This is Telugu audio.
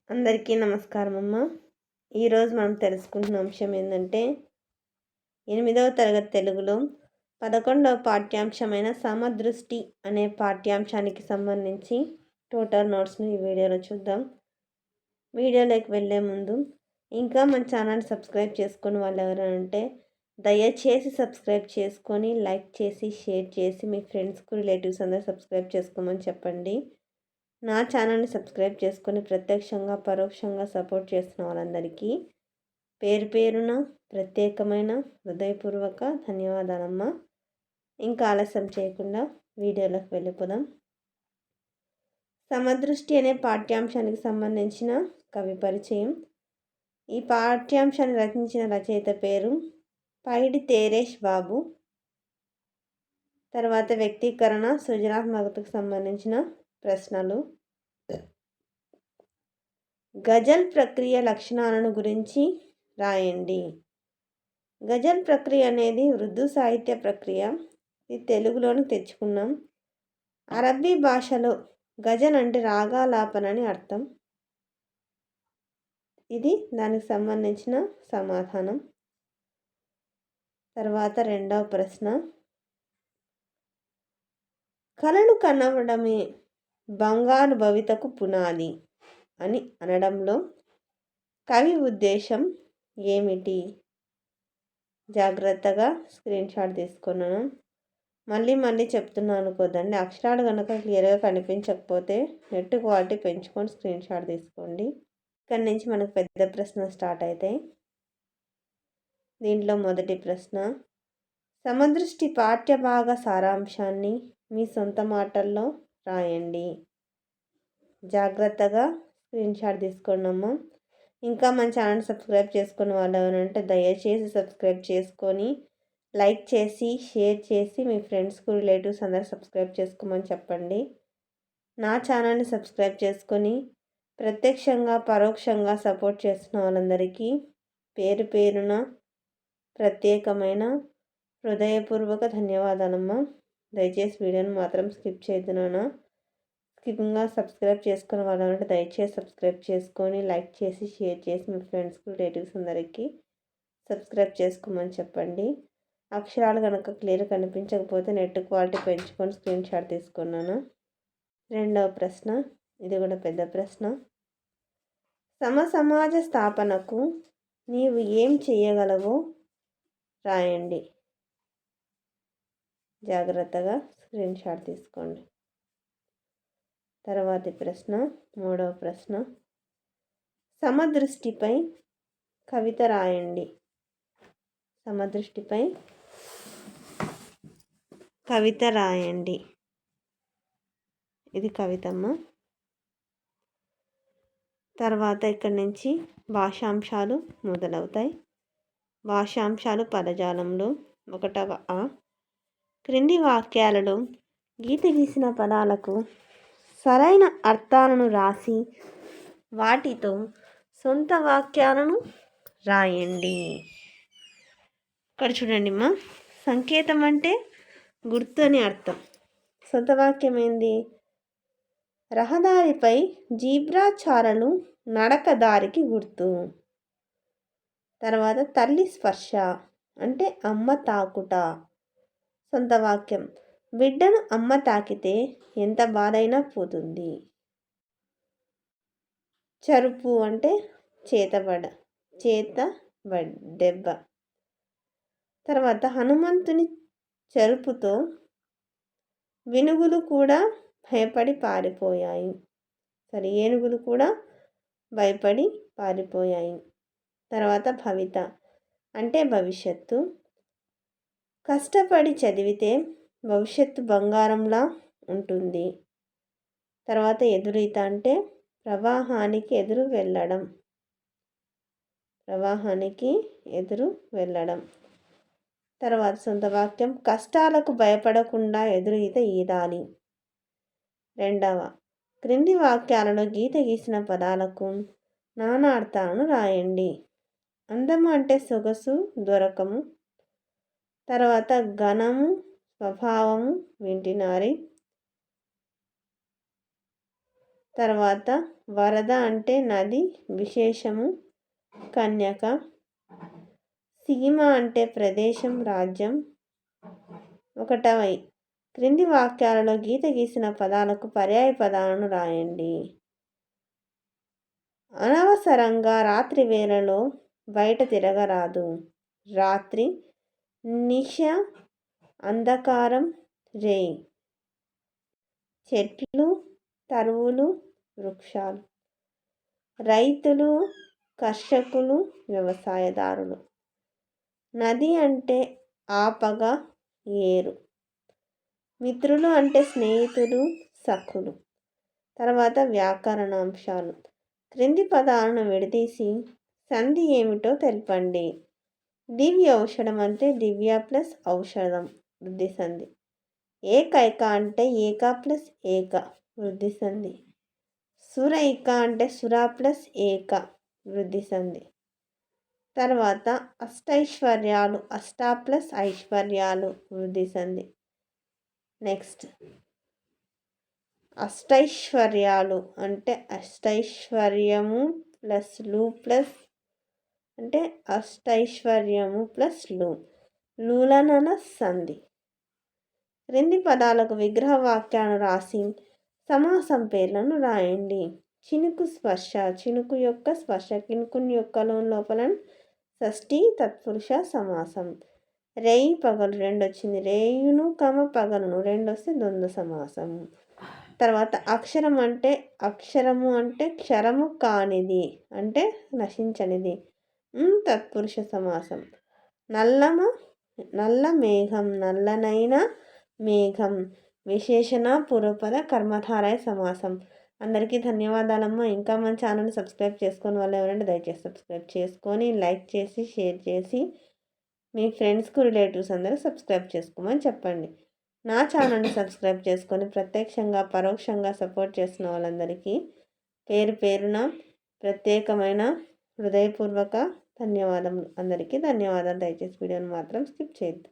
అందరికీ నమస్కారం అమ్మ. ఈరోజు మనం తెలుసుకుంటున్న అంశం ఏంటంటే 8వ తరగతి తెలుగులో 11వ పాఠ్యాంశమైన సమదృష్టి అనే పాఠ్యాంశానికి సంబంధించి టోటల్ నోట్స్ని ఈ వీడియోలో చూద్దాం. వీడియోలోకి వెళ్ళే ముందు ఇంకా మన ఛానల్ సబ్స్క్రైబ్ చేసుకుని వాళ్ళు ఎవరైనా ఉంటే దయచేసి సబ్స్క్రైబ్ చేసుకొని లైక్ చేసి షేర్ చేసి మీ ఫ్రెండ్స్కు రిలేటివ్స్ అందరూ సబ్స్క్రైబ్ చేసుకోమని చెప్పండి. నా ఛానల్ని సబ్స్క్రైబ్ చేసుకొని ప్రత్యక్షంగా పరోక్షంగా సపోర్ట్ చేస్తున్న వాళ్ళందరికీ పేరు పేరున ప్రత్యేకమైన హృదయపూర్వక ధన్యవాదాలమ్మ. ఇంకా ఆలస్యం చేయకుండా వీడియోలోకి వెళ్ళిపోదాం. సమదృష్టి అనే పాఠ్యాంశానికి సంబంధించిన కవి పరిచయం. ఈ పాఠ్యాంశాన్ని రచించిన రచయిత పేరు పైడి తేరేష్ బాబు. తర్వాత వ్యక్తీకరణ, సృజనాత్మకతకు సంబంధించిన ప్రశ్నలు. గజల్ ప్రక్రియ లక్షణాలను గురించి రాయండి. గజల్ ప్రక్రియ అనేది ఉర్దూ సాహిత్య ప్రక్రియ. ఇది తెలుగులోకి తెచ్చుకున్నాం. అరబ్బీ భాషలో గజల్ అంటే రాగాలాపన అని అర్థం. ఇది దానికి సంబంధించిన సమాధానం. తర్వాత రెండవ ప్రశ్న, కలలు కనవడమే బంగారు భవితకు పునాది అని అనడంలో కవి ఉద్దేశం ఏమిటి? జాగ్రత్తగా స్క్రీన్ షాట్ తీసుకున్నాను. మళ్ళీ చెప్తున్నాను అనుకోదండి. అక్షరాలు కనుక క్లియర్గా కనిపించకపోతే నెట్ క్వాలిటీ పెంచుకొని స్క్రీన్ షాట్ తీసుకోండి. ఇక్కడి నుంచి మనకు పెద్ద ప్రశ్న స్టార్ట్ అవుతాయి. దీంట్లో మొదటి ప్రశ్న, సమదృష్టి పాఠ్యభాగ సారాంశాన్ని మీ సొంత మాటల్లో రాయండి. జాగ్రత్తగా స్క్రీన్ షాట్ తీసుకోండమ్మా. ఇంకా మన ఛానల్ సబ్స్క్రైబ్ చేసుకున్న వాళ్ళు ఎవరంటే దయచేసి సబ్స్క్రైబ్ చేసుకొని లైక్ చేసి షేర్ చేసి మీ ఫ్రెండ్స్కు రిలేటివ్స్ అందరూ సబ్స్క్రైబ్ చేసుకోమని చెప్పండి. నా ఛానల్ని సబ్స్క్రైబ్ చేసుకొని ప్రత్యక్షంగా పరోక్షంగా సపోర్ట్ చేస్తున్న వాళ్ళందరికీ పేరు పేరున ప్రత్యేకమైన హృదయపూర్వక ధన్యవాదాలమ్మా. దయచేసి వీడియోని మాత్రం స్కిప్ చేయొద్దునా. స్కిప్గా సబ్స్క్రైబ్ చేసుకున్న వాళ్ళంటే దయచేసి సబ్స్క్రైబ్ చేసుకొని లైక్ చేసి షేర్ చేసి మీ ఫ్రెండ్స్కి రిలేటివ్స్ అందరికీ సబ్స్క్రైబ్ చేసుకోమని చెప్పండి. అక్షరాలు కనుక క్లియర్ కనిపించకపోతే నెట్ క్వాలిటీ పెంచుకొని స్క్రీన్ షాట్ తీసుకున్నాను. రెండవ ప్రశ్న, ఇది కూడా పెద్ద ప్రశ్న. సమాజ స్థాపనకు నీవు ఏం చేయగలవో రాయండి. జాగ్రత్తగా స్క్రీన్ షాట్ తీసుకోండి. తర్వాతి ప్రశ్న, మూడవ ప్రశ్న, సమదృష్టిపై కవిత రాయండి. సమదృష్టిపై కవిత రాయండి. ఇది కవితమ్మ. తర్వాత ఇక్కడి నుంచి భాషాంశాలు మొదలవుతాయి. భాషాంశాలు పదజాలంలో 1వ ఆ, క్రింది వాక్యాలలో గీత గీసిన పదాలకు సరైన అర్థాలను రాసి వాటితో సొంత వాక్యాలను రాయండి. ఇక్కడ చూడండి అమ్మా, సంకేతం అంటే గుర్తు అని అర్థం. సొంత వాక్యం ఏంది? రహదారిపై జీబ్రా చారలు నడక దారికి గుర్తు. తర్వాత తల్లి స్పర్శ అంటే అమ్మ తాకుట. సొంత వాక్యం, బిడ్డను అమ్మ తాకితే ఎంత బాధైనా పోతుంది. చరుపు అంటే దెబ్బ. తర్వాత హనుమంతుని చరుపుతో ఏనుగులు కూడా భయపడి పారిపోయాయి. తర్వాత భవిత అంటే భవిష్యత్తు. కష్టపడి చదివితే భవిష్యత్తు బంగారంలా ఉంటుంది. తర్వాత ఎదురీత అంటే ప్రవాహానికి ఎదురు వెళ్ళడం. తర్వాత సొంత వాక్యం, కష్టాలకు భయపడకుండా ఎదురీత ఈదాలి. రెండవ, క్రింది వాక్యాలలో గీత గీసిన పదాలకు నానా అర్థాలను రాయండి. అందము అంటే సొగసు, దొరకము. తర్వాత ఘనము, స్వభావము, వింటినారి. తర్వాత వరద అంటే నది విశేషము కన్యక. సీమ అంటే ప్రదేశం రాజ్యం. 1వ క్రింది వాక్యాలలో గీత గీసిన పదాలకు పర్యాయ పదాలను రాయండి. అనవసరంగా రాత్రి వేళలో బయట తిరగరాదు. రాత్రి, నిశ, అంధకారం, రేయి. చెట్లు, తరువులు, వృక్షాలు. రైతులు, కర్షకులు, వ్యవసాయదారులు. నది అంటే ఆపగా, ఏరు. మిత్రులు అంటే స్నేహితులు, సఖులు. తర్వాత వ్యాకరణాంశాలు. క్రింది పదాలను విడదీసి సంధి ఏమిటో తెలపండి. దివ్య ఔషధం అంటే దివ్య ప్లస్ ఔషధం వృద్ధి సంధి. ఏకైక అంటే ఏక ప్లస్ ఏక వృద్ధి సంధి. సురైక అంటే సుర ప్లస్ ఏక వృద్ధి సంధి. తర్వాత అష్టైశ్వర్యాలు అష్ట ప్లస్ ఐశ్వర్యాలు వృద్ధి సంధి. నెక్స్ట్ అష్టైశ్వర్యాలు అంటే అష్టైశ్వర్యము ప్లస్ లు ప్లస్ అంటే అష్టైశ్వర్యము ప్లస్ లు లూలనన సంధి. క్రింది పదాలకు విగ్రహ వాక్యాలను రాసి సమాసం పేర్లను రాయండి. చినుకు స్పర్శ, చినుకు యొక్క స్పర్శ, కినుకుని యొక్క లోపల షష్ఠి తత్పురుష సమాసం. రేయి పగలు 2 వచ్చింది. రేయును పగలును 2 వస్తే ద్వంద్వ సమాసం. తర్వాత అక్షరం అంటే అక్షరము అంటే క్షరము కానిది అంటే నశించనిది తత్పురుష సమాసం. నల్ల మేఘం, నల్లనైన మేఘం విశేషణ పూర్వపద కర్మధారయ సమాసం. అందరికీ ధన్యవాదాలమ్మా. ఇంకా మన ఛానల్ని సబ్స్క్రైబ్ చేసుకొని వాళ్ళు ఎవరంటే దయచేసి సబ్స్క్రైబ్ చేసుకొని లైక్ చేసి షేర్ చేసి మీ ఫ్రెండ్స్కు రిలేటివ్స్ అందరూ సబ్స్క్రైబ్ చేసుకోమని చెప్పండి. నా ఛానల్ని సబ్స్క్రైబ్ చేసుకొని ప్రత్యక్షంగా పరోక్షంగా సపోర్ట్ చేసిన వాళ్ళందరికీ పేరు పేరున ప్రత్యేకమైన హృదయపూర్వక ధన్యవాదములు. అందరికీ ధన్యవాదాలు. దయచేసి వీడియోని మాత్రం స్కిప్ చేయొద్దు.